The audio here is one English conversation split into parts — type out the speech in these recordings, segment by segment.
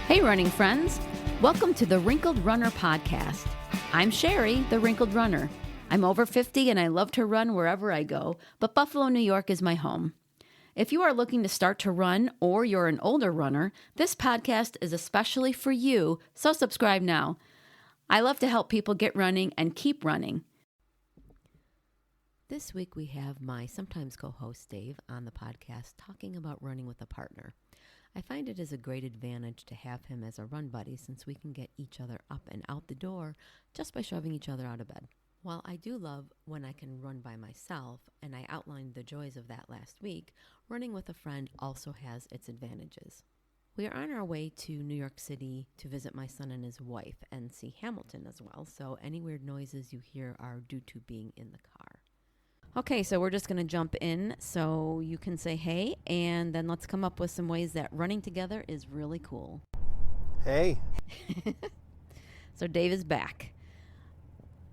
Hey, running friends. Welcome to the Wrinkled Runner podcast. I'm Sherry, the Wrinkled Runner. I'm over 50 and I love to run wherever I go, but Buffalo, New York is my home. If you are looking to start to run or you're an older runner, this podcast is especially for you, so subscribe now. I love to help people get running and keep running. This week we have my sometimes co-host Dave on the podcast talking about running with a partner. I find it is a great advantage to have him as a run buddy since we can get each other up and out the door just by shoving each other out of bed. While I do love when I can run by myself, and I outlined the joys of that last week, running with a friend also has its advantages. We are on our way to New York City to visit my son and his wife and see Hamilton as well, so any weird noises you hear are due to being in the car. Okay, so we're just going to jump in so you can say hey, and then let's come up with some ways that running together is really cool. Hey. So Dave is back.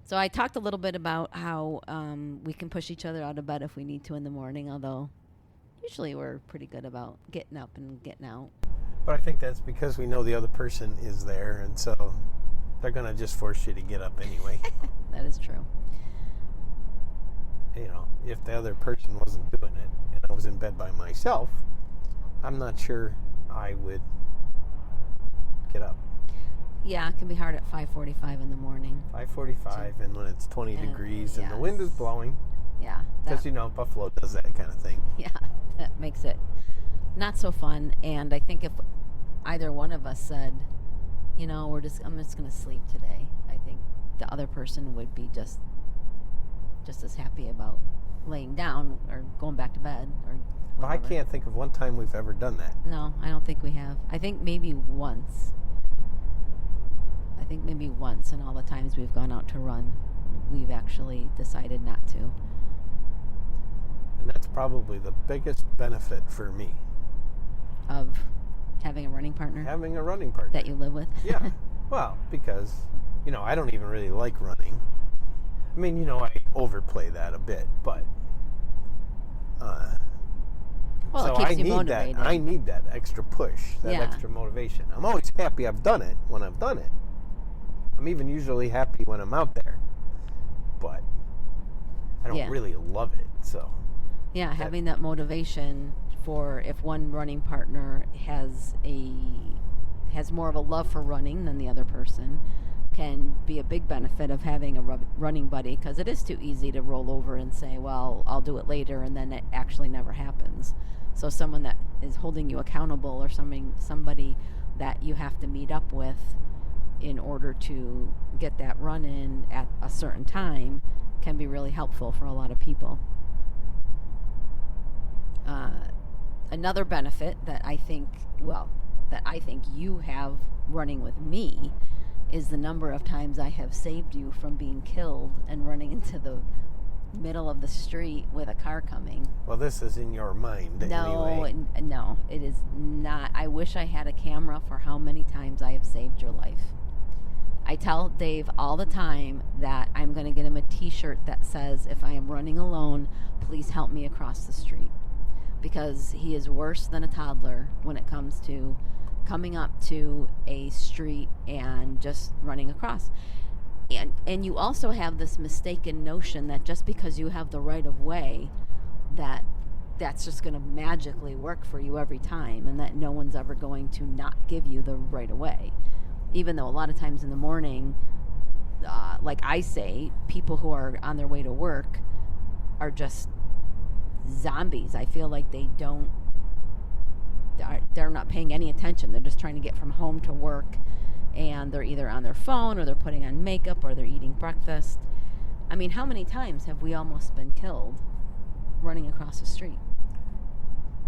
So I talked a little bit about how we can push each other out of bed if we need to in the morning, although usually we're pretty good about getting up and getting out. But I think that's because we know the other person is there, and so they're going to just force you to get up anyway. That is true. You know, if the other person wasn't doing it and I was in bed by myself, I'm not sure I would get up. Yeah, it can be hard at 5:45 in the morning. 5:45, and when it's 20 degrees and the yes. wind is blowing. Yeah. Because, Buffalo does that kind of thing. Yeah, that makes it not so fun. And I think if either one of us said, I'm just going to sleep today, I think the other person would be just as happy about laying down or going back to bed or whatever. But I can't think of one time we've ever done that. No, I don't think we have. I think maybe once. And all the times we've gone out to run, we've actually decided not to. And that's probably the biggest benefit for me. Of having a running partner? Having a running partner. That you live with? Yeah. Well, because, I don't even really like running. I mean, I overplay that a bit, but well, so it keeps you motivated. I need that extra push, that extra motivation. I'm always happy I've done it when I've done it. I'm even usually happy when I'm out there, but I don't really love it. So yeah, having that motivation for if one running partner has more of a love for running than the other person can be a big benefit of having a running buddy, because it is too easy to roll over and say, well, I'll do it later, and then it actually never happens. So someone that is holding you accountable, or somebody that you have to meet up with in order to get that run in at a certain time, can be really helpful for a lot of people. Another benefit that I think you have running with me is the number of times I have saved you from being killed and running into the middle of the street with a car coming. Well, this is in your mind anyway. No, it is not. I wish I had a camera for how many times I have saved your life. I tell Dave all the time that I'm going to get him a t-shirt that says, if I am running alone, please help me across the street. Because he is worse than a toddler when it comes to coming up to a street and just running across. And you also have this mistaken notion that just because you have the right of way, that's just going to magically work for you every time, and that no one's ever going to not give you the right of way. Even though a lot of times in the morning, like I say, people who are on their way to work are just zombies. I feel like they're not paying any attention. They're just trying to get from home to work, and they're either on their phone or they're putting on makeup or they're eating breakfast. I mean, how many times have we almost been killed running across the street?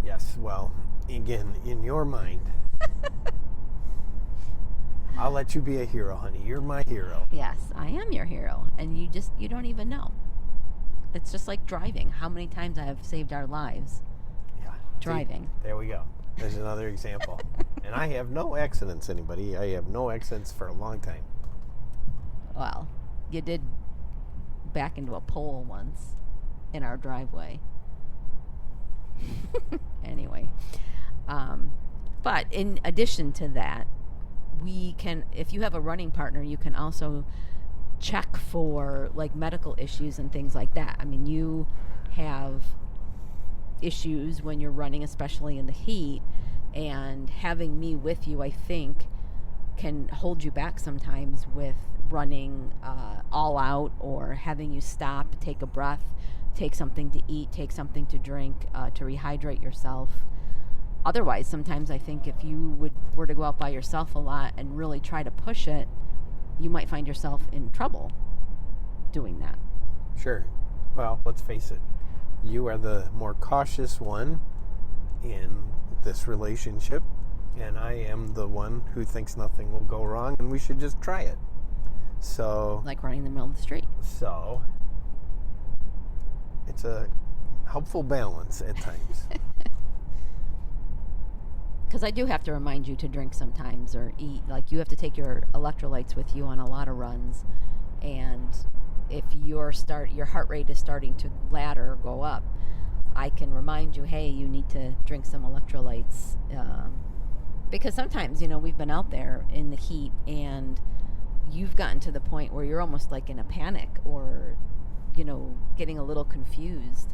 Yes, well, again, in your mind. I'll let you be a hero, honey. You're my hero. Yes, I am your hero, and you don't even know. It's just like driving. How many times I have saved our lives driving. See, there we go. There's another example. And I have no accidents, anybody. I have no accidents for a long time. Well, you did back into a pole once in our driveway. Anyway. But in addition to that, we can, if you have a running partner, you can also check for like medical issues and things like that. I mean, you have issues when you're running, especially in the heat, and having me with you, I think, can hold you back sometimes with running all out, or having you stop, take a breath, take something to eat, take something to drink, to rehydrate yourself. Otherwise, sometimes I think if you were to go out by yourself a lot and really try to push it, you might find yourself in trouble doing that. Sure. Well, let's face it. You are the more cautious one in this relationship, and I am the one who thinks nothing will go wrong and we should just try it. So, like running in the middle of the street. So, it's a helpful balance at times. Because I do have to remind you to drink sometimes or eat. Like, you have to take your electrolytes with you on a lot of runs. And if your heart rate is starting to ladder or go up, I can remind you, hey, you need to drink some electrolytes. Because sometimes, we've been out there in the heat and you've gotten to the point where you're almost like in a panic or, getting a little confused,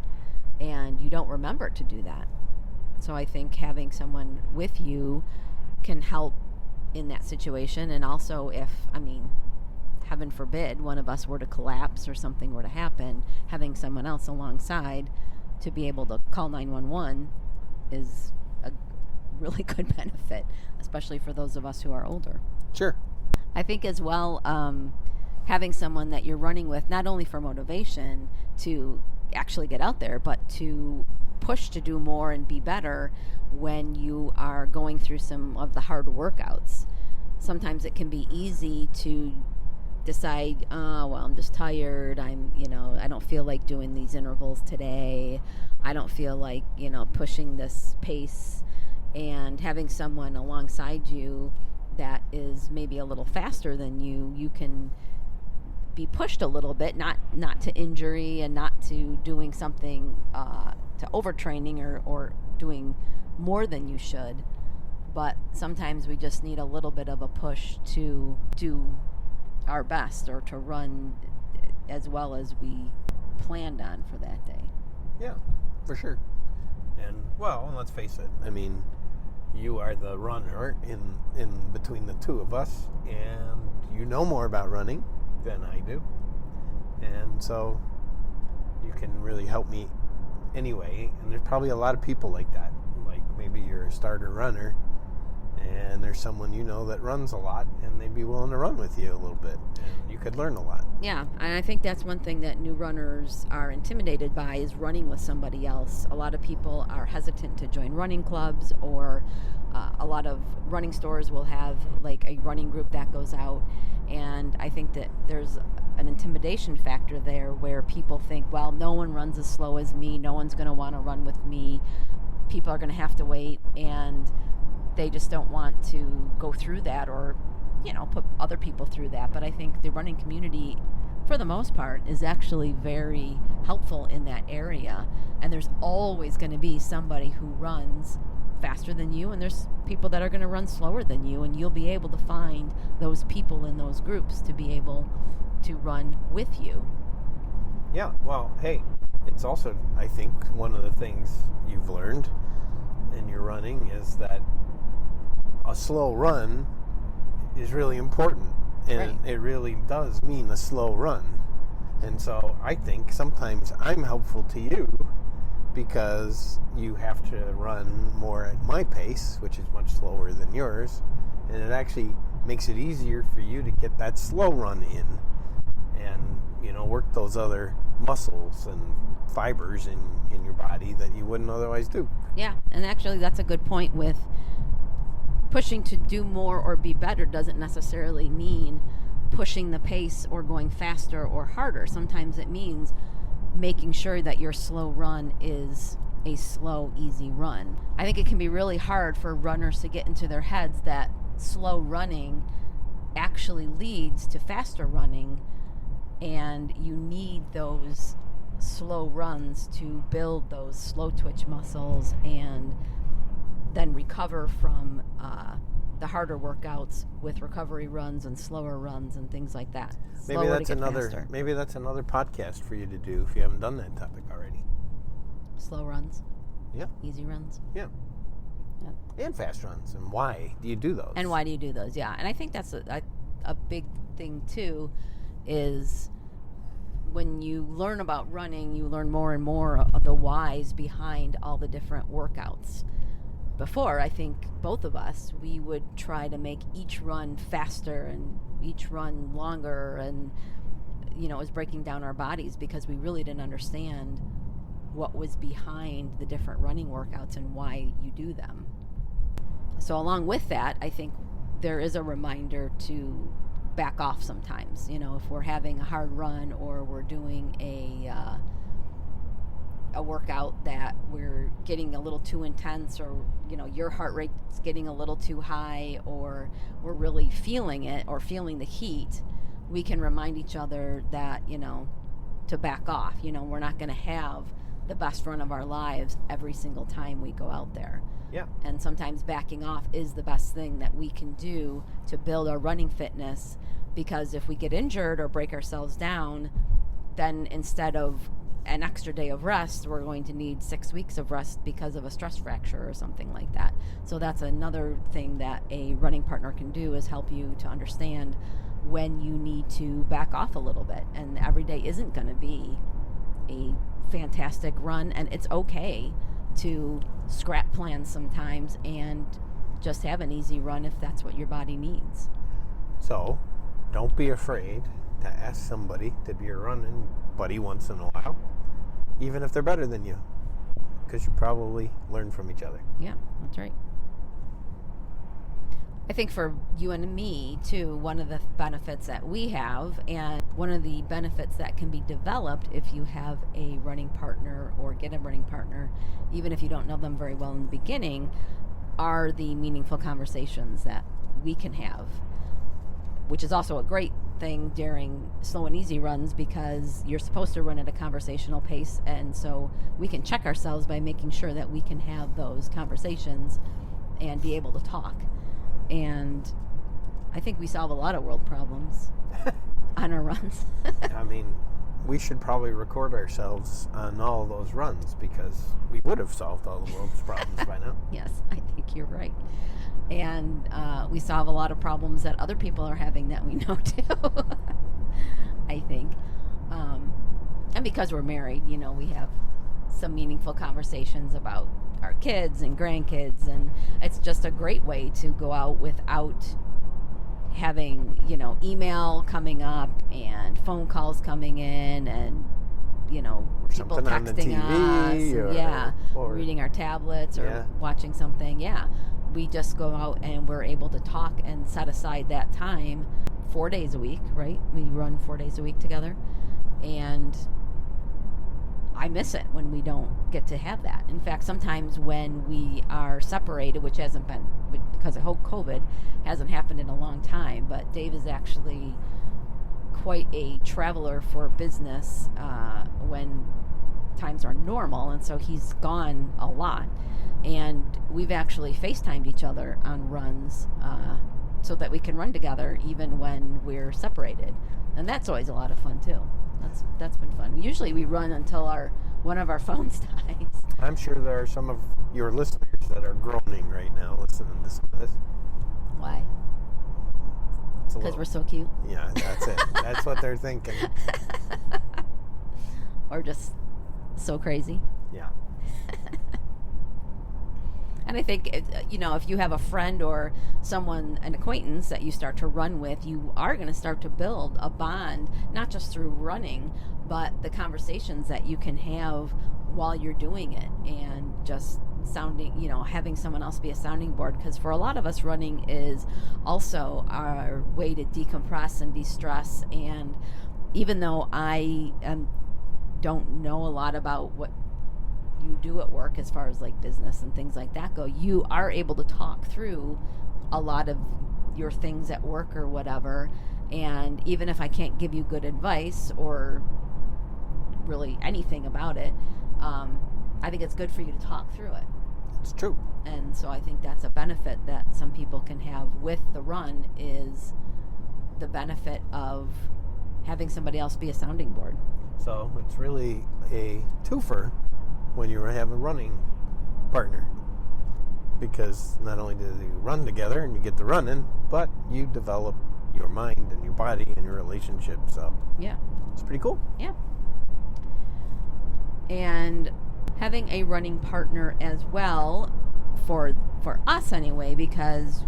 and you don't remember to do that. So I think having someone with you can help in that situation. And also if, heaven forbid, one of us were to collapse or something were to happen, having someone else alongside to be able to call 911 is a really good benefit, especially for those of us who are older. Sure. I think as well, having someone that you're running with, not only for motivation to actually get out there, but to push to do more and be better when you are going through some of the hard workouts. Sometimes it can be easy to decide, I'm just tired. I don't feel like doing these intervals today. I don't feel like, pushing this pace. And having someone alongside you that is maybe a little faster than you can be pushed a little bit, not to injury and not to doing something to overtraining or doing more than you should. But sometimes we just need a little bit of a push to do our best or to run as well as we planned on for that day. Yeah, for sure. And, let's face it. You are the runner in between the two of us, and you know more about running than I do. And so you can really help me anyway. And there's probably a lot of people like that. Like maybe you're a starter runner and there's someone that runs a lot, and they'd be willing to run with you a little bit, and you could learn a lot. Yeah, and I think that's one thing that new runners are intimidated by is running with somebody else. A lot of people are hesitant to join running clubs, or a lot of running stores will have like a running group that goes out, and I think that there's an intimidation factor there where people think, well, no one runs as slow as me, no one's going to want to run with me, people are going to have to wait, and they just don't want to go through that or, put other people through that. But I think the running community, for the most part, is actually very helpful in that area. And there's always going to be somebody who runs faster than you, and there's people that are going to run slower than you, and you'll be able to find those people in those groups to be able to run with you. Yeah, hey, it's also, I think, one of the things you've learned in your running is that a slow run is really important, and right. It really does mean a slow run. And so I think sometimes I'm helpful to you because you have to run more at my pace, which is much slower than yours, and it actually makes it easier for you to get that slow run in and work those other muscles and fibers in your body that you wouldn't otherwise do. Yeah, and actually that's a good point with pushing to do more or be better doesn't necessarily mean pushing the pace or going faster or harder. Sometimes it means making sure that your slow run is a slow, easy run. I think it can be really hard for runners to get into their heads that slow running actually leads to faster running, and you need those slow runs to build those slow twitch muscles and then recover from the harder workouts with recovery runs and slower runs and things like that. Maybe that's another podcast for you to do if you haven't done that topic already. Slow runs. Yeah. Easy runs. Yeah. And fast runs. And why do you do those? Yeah. And I think that's a big thing too, is when you learn about running, you learn more and more of the whys behind all the different workouts. Before, I think both of us, we would try to make each run faster and each run longer, and it was breaking down our bodies because we really didn't understand what was behind the different running workouts and why you do them. So along with that, I think there is a reminder to back off sometimes. If we're having a hard run or we're doing a workout that we're getting a little too intense, or your heart rate's getting a little too high, or we're really feeling it or feeling the heat, we can remind each other that to back off. We're not going to have the best run of our lives every single time we go out there. Yeah. And sometimes backing off is the best thing that we can do to build our running fitness, because if we get injured or break ourselves down, then instead of an extra day of rest, we're going to need 6 weeks of rest because of a stress fracture or something like that. So that's another thing that a running partner can do, is help you to understand when you need to back off a little bit. And every day isn't going to be a fantastic run, and it's okay to scrap plans sometimes and just have an easy run if that's what your body needs. So don't be afraid to ask somebody to be your running buddy once in a while, even if they're better than you, because you probably learn from each other. Yeah, that's right. I think for you and me, too, one of the benefits that we have, and one of the benefits that can be developed if you have a running partner or get a running partner, even if you don't know them very well in the beginning, are the meaningful conversations that we can have, which is also a great thing during slow and easy runs, because you're supposed to run at a conversational pace, and so we can check ourselves by making sure that we can have those conversations and be able to talk. And I think we solve a lot of world problems on our runs. I mean, we should probably record ourselves on all of those runs, because we would have solved all the world's problems by now. Yes, I think you're right. And we solve a lot of problems that other people are having that we know too, I think. And because we're married, we have some meaningful conversations about our kids and grandkids, and it's just a great way to go out without having, email coming up and phone calls coming in and, people texting us, or reading our tablets or watching something. Yeah. We just go out and we're able to talk and set aside that time 4 days a week, right? We run 4 days a week together, and I miss it when we don't get to have that. In fact, sometimes when we are separated, which hasn't been, because of COVID, hasn't happened in a long time, but Dave is actually quite a traveler for business when times are normal, and so he's gone a lot. And we've actually FaceTimed each other on runs so that we can run together even when we're separated. And that's always a lot of fun, too. That's been fun. Usually we run until one of our phones dies. I'm sure there are some of your listeners that are groaning right now listening to some of this. Why? Because we're so cute? Yeah, that's it. That's what they're thinking. Or just so crazy? Yeah. And I think, if you have a friend or someone, an acquaintance that you start to run with, you are going to start to build a bond, not just through running, but the conversations that you can have while you're doing it, and just having someone else be a sounding board. Because for a lot of us, running is also our way to decompress and de-stress. And even though I don't know a lot about what you do at work as far as like business and things like that go, you are able to talk through a lot of your things at work or whatever. And even if I can't give you good advice or really anything about it, I think it's good for you to talk through it. It's true. And so I think that's a benefit that some people can have with the run, is the benefit of having somebody else be a sounding board. So it's really a twofer when you have a running partner, because not only do you run together and you get to running, but you develop your mind and your body and your relationship. So yeah, it's pretty cool. Yeah. And having a running partner as well, for us anyway, because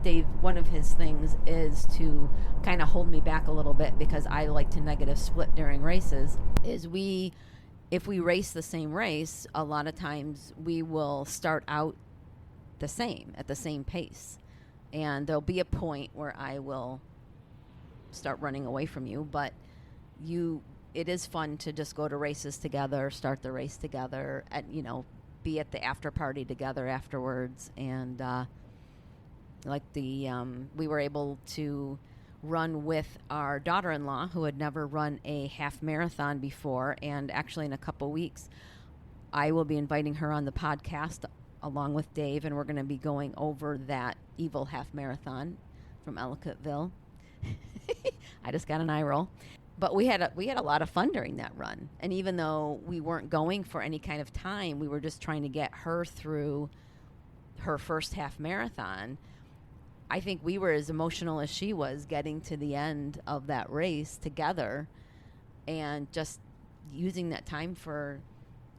Dave, one of his things is to kind of hold me back a little bit, because I like to negative split during races, is if we race the same race, a lot of times we will start out at the same pace. And there'll be a point where I will start running away from you, but it is fun to just go to races together, start the race together, and, be at the after party together afterwards. And we were able to run with our daughter-in-law, who had never run a half marathon before, and actually in a couple weeks I will be inviting her on the podcast along with Dave, and we're going to be going over that evil half marathon from Ellicottville. I just got an eye roll. But we had a lot of fun during that run. And even though we weren't going for any kind of time, we were just trying to get her through her first half marathon. I think we were as emotional as she was getting to the end of that race together, and just using that time for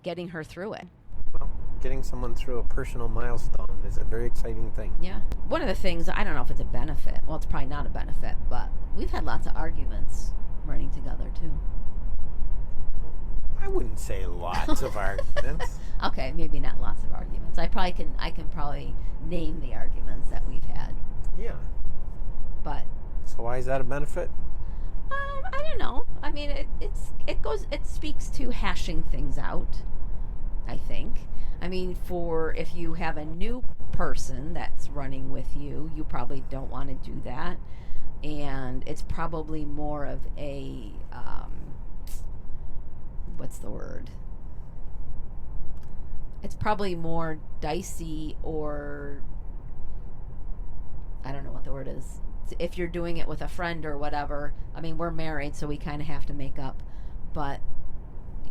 getting her through it. Well, getting someone through a personal milestone is a very exciting thing. Yeah. One of the things, I don't know if it's a benefit. Well, it's probably not a benefit, but we've had lots of arguments running together too. I wouldn't say lots of arguments. Okay, maybe not lots of arguments. I can probably name the arguments that we've had. Yeah. But so why is that a benefit? I don't know. I mean, it speaks to hashing things out, I think. I mean, if you have a new person that's running with you, you probably don't want to do that. And it's probably more of a, what's the word? It's probably more dicey, or I don't know what the word is. If you're doing it with a friend or whatever. I mean, we're married, so we kind of have to make up. But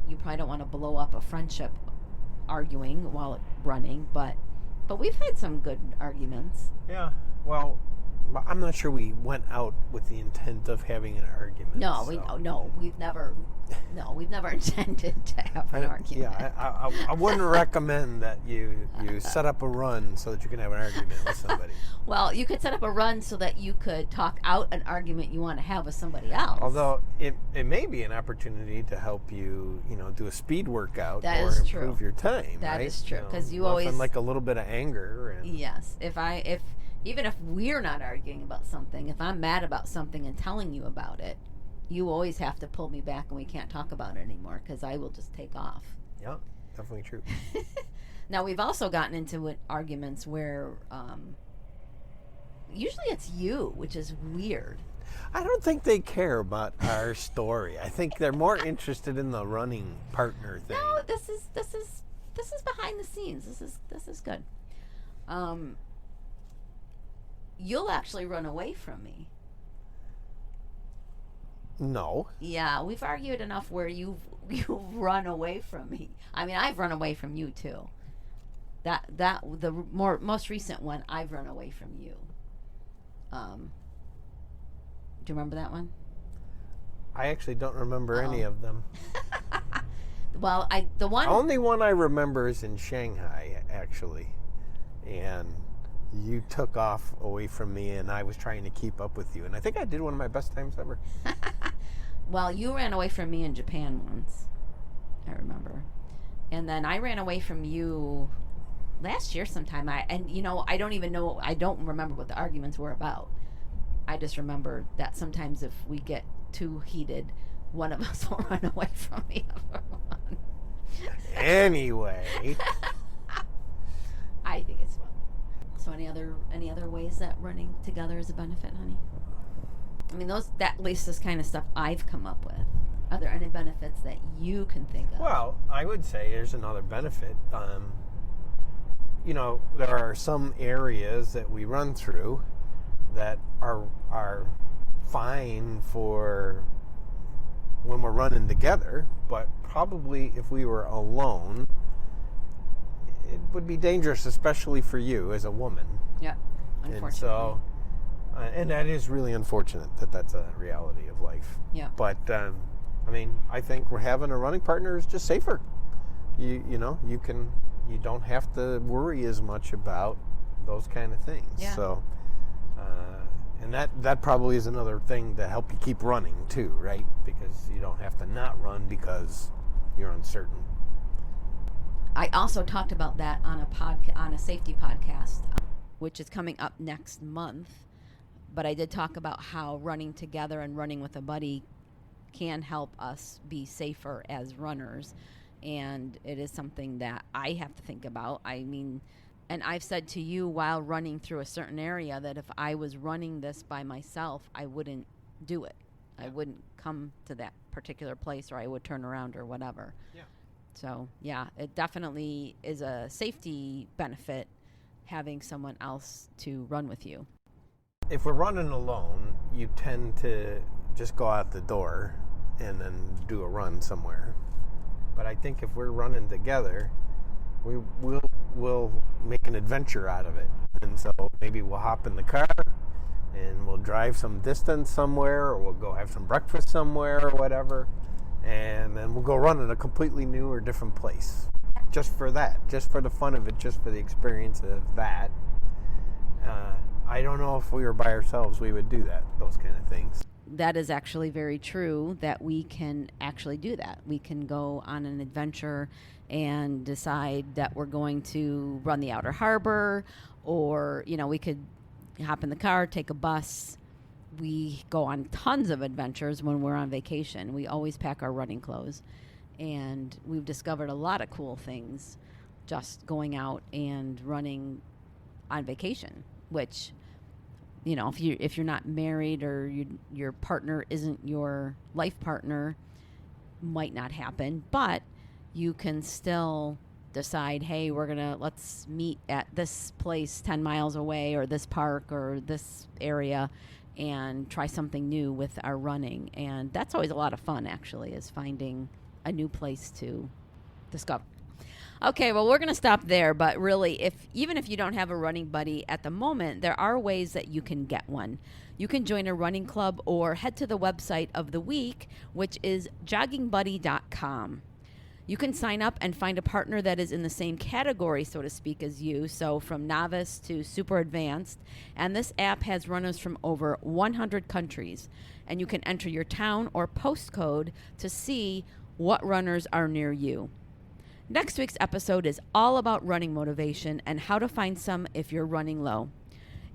you probably don't want to blow up a friendship arguing while running. But we've had some good arguments. Yeah. Well, I'm not sure we went out with the intent of having an argument. No, we've never intended to have an argument. Yeah, I wouldn't recommend that you set up a run so that you can have an argument with somebody. Well, you could set up a run so that you could talk out an argument you want to have with somebody else. Although it may be an opportunity to help you, do a speed workout improve your time. That right? is true, because you often always like a little bit of anger. And yes, even if we're not arguing about something, if I'm mad about something and telling you about it, you always have to pull me back, and we can't talk about it anymore, because I will just take off. Yeah, definitely true. Now, we've also gotten into arguments where usually it's you, which is weird. I don't think they care about our story. I think they're more interested in the running partner thing. No, this is behind the scenes. This is good. You'll actually run away from me. No. Yeah, we've argued enough where you've run away from me. I mean, I've run away from you too. The most recent one, I've run away from you. Do you remember that one? I actually don't remember any of them. Well, the only one I remember is in Shanghai, actually, and you took off away from me, and I was trying to keep up with you, and I think I did one of my best times ever. Well, you ran away from me in Japan once, I remember, and then I ran away from you last year sometime. I don't remember what the arguments were about. I just remember that sometimes if we get too heated, one of us will run away from the other one. Anyway. I think it's fun. So any other ways that running together is a benefit, honey? I mean, that list is kind of stuff I've come up with. Are there any benefits that you can think of? Well, I would say there's another benefit. there are some areas that we run through that are fine for when we're running together, but probably if we were alone, it would be dangerous, especially for you as a woman. Yeah, unfortunately. And so, and that is really unfortunate that that's a reality of life. Yeah. But, I think we're having a running partner is just safer. You don't have to worry as much about those kind of things. Yeah. So, and that probably is another thing to help you keep running too, right? Because you don't have to not run because you're uncertain. I also talked about that on a safety podcast, which is coming up next month. But I did talk about how running together and running with a buddy can help us be safer as runners. And it is something that I have to think about. And I've said to you while running through a certain area that if I was running this by myself, I wouldn't do it. I wouldn't come to that particular place, or I would turn around or whatever. Yeah. So, yeah, it definitely is a safety benefit having someone else to run with you. If we're running alone, you tend to just go out the door and then do a run somewhere. But I think if we're running together, we'll make an adventure out of it. And so maybe we'll hop in the car and we'll drive some distance somewhere, or we'll go have some breakfast somewhere or whatever. And then we'll go run in a completely new or different place. Just for that, just for the fun of it, just for the experience of that. I don't know if we were by ourselves, we would do those kind of things. That is actually very true, that we can actually do that. We can go on an adventure and decide that we're going to run the Outer Harbor, or, we could hop in the car, take a bus. We go on tons of adventures when we're on vacation. We always pack our running clothes, and we've discovered a lot of cool things just going out and running on vacation, which, if you're not married or your partner isn't your life partner, might not happen. But you can still decide, hey, let's meet at this place 10 miles away, or this park or this area, and try something new with our running. And that's always a lot of fun, actually, is finding a new place to discover. Okay, well, we're going to stop there, but really, even if you don't have a running buddy at the moment, there are ways that you can get one. You can join a running club or head to the website of the week, which is joggingbuddy.com. You can sign up and find a partner that is in the same category, so to speak, as you, so from novice to super advanced. And this app has runners from over 100 countries, and you can enter your town or postcode to see what runners are near you. Next week's episode is all about running motivation and how to find some if you're running low.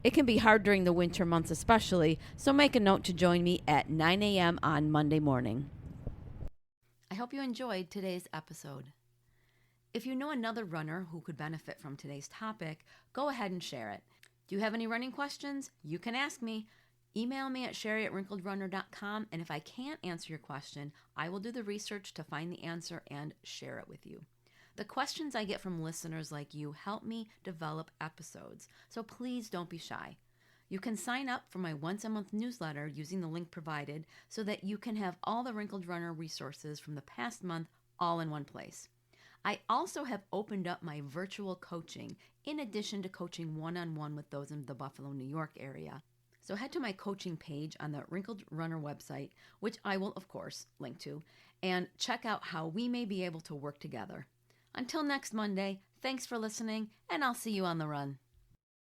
It can be hard during the winter months especially, so make a note to join me at 9 a.m. on Monday morning. I hope you enjoyed today's episode. If you know another runner who could benefit from today's topic, go ahead and share it. Do you have any running questions? You can ask me. Email me at sherry@wrinkledrunner.com, and if I can't answer your question, I will do the research to find the answer and share it with you. The questions I get from listeners like you help me develop episodes, so please don't be shy. You can sign up for my once-a-month newsletter using the link provided so that you can have all the Wrinkled Runner resources from the past month all in one place. I also have opened up my virtual coaching in addition to coaching one-on-one with those in the Buffalo, New York area. So head to my coaching page on the Wrinkled Runner website, which I will, of course, link to, and check out how we may be able to work together. Until next Monday, thanks for listening, and I'll see you on the run.